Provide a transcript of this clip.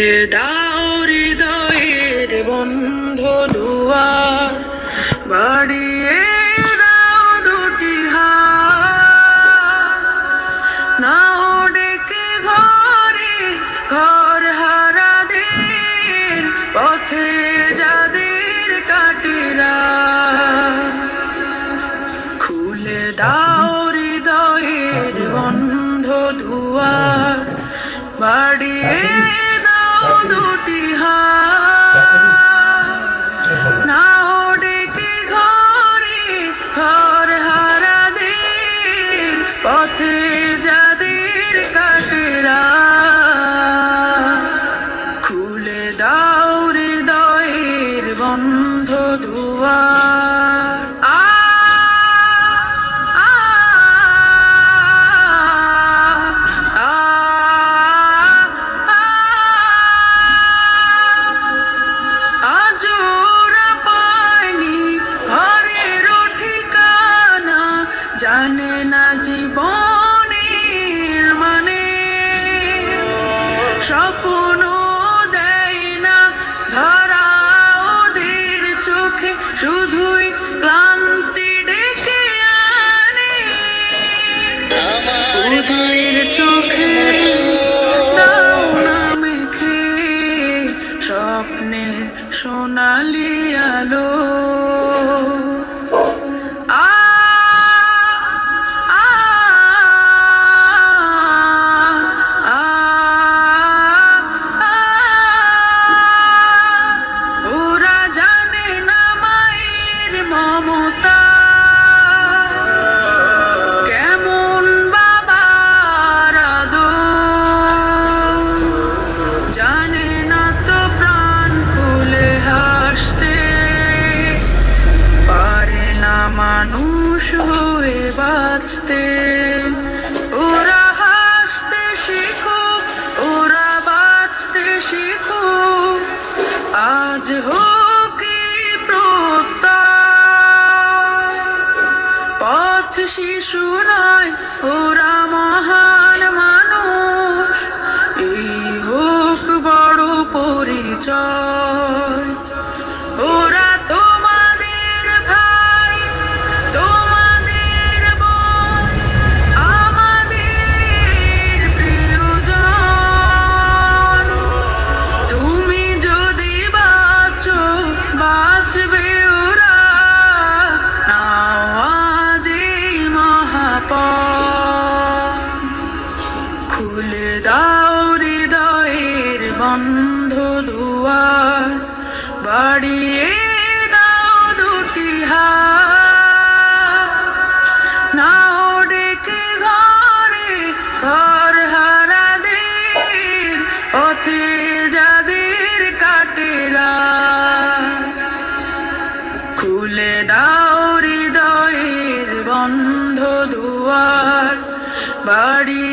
খুলে দাও হৃদয়ের বন্ধ দুয়ার, বাড়িয়ে দাও দুটি হাত, নাও ডেকে ঘরে ঘর হারাদের, পথে যাদের কাটেরা। খুলে দাও হৃদয়ের বন্ধ দুয়ার, বাড়িয়ে দাও দুটি হাত, নাও ডেকে ঘরে ঘর হারাদের, পথে যাদের কাটেরা। খুলে দাও হৃদয়ের বন্ধ দুয়ার। জানে না জীবনের মানে, স্বপ্ন দেয় না ধরা ওদের চোখে, শুধুই ক্লান্তি ডেকে আনে ওদের চোখে। দাও না মেখে স্বপ্নের সোনালি আলো, কেমন বাবার আদর, জানে না তো প্রাণ খুলে হাসতে, পারে না মানুষ হয়ে বাঁচতে। ওরা হাসতে শিখুক, ওরা বাঁচতে শিখুক, আজ হোক পথ শিশু নয়, ওরা মহান মানুষ, এই হোক বড় পরিচয়। ওরা তোমাদের ভাই, তোমাদের বোন, আমাদের প্রিয়জন। তুমি যদি বাঁচো, বাঁচবে ওরা। খুলে দাও হৃদয়ের বন্ধ দুয়ার, বাড়িয়ে দাও দুটি হাত, নাও ডেকে ঘরে ঘর হারাদের, পথে যাদের কাটেরা। খুলে দাও হৃদয়ের বন্ধ দুয়ার, বাড়ি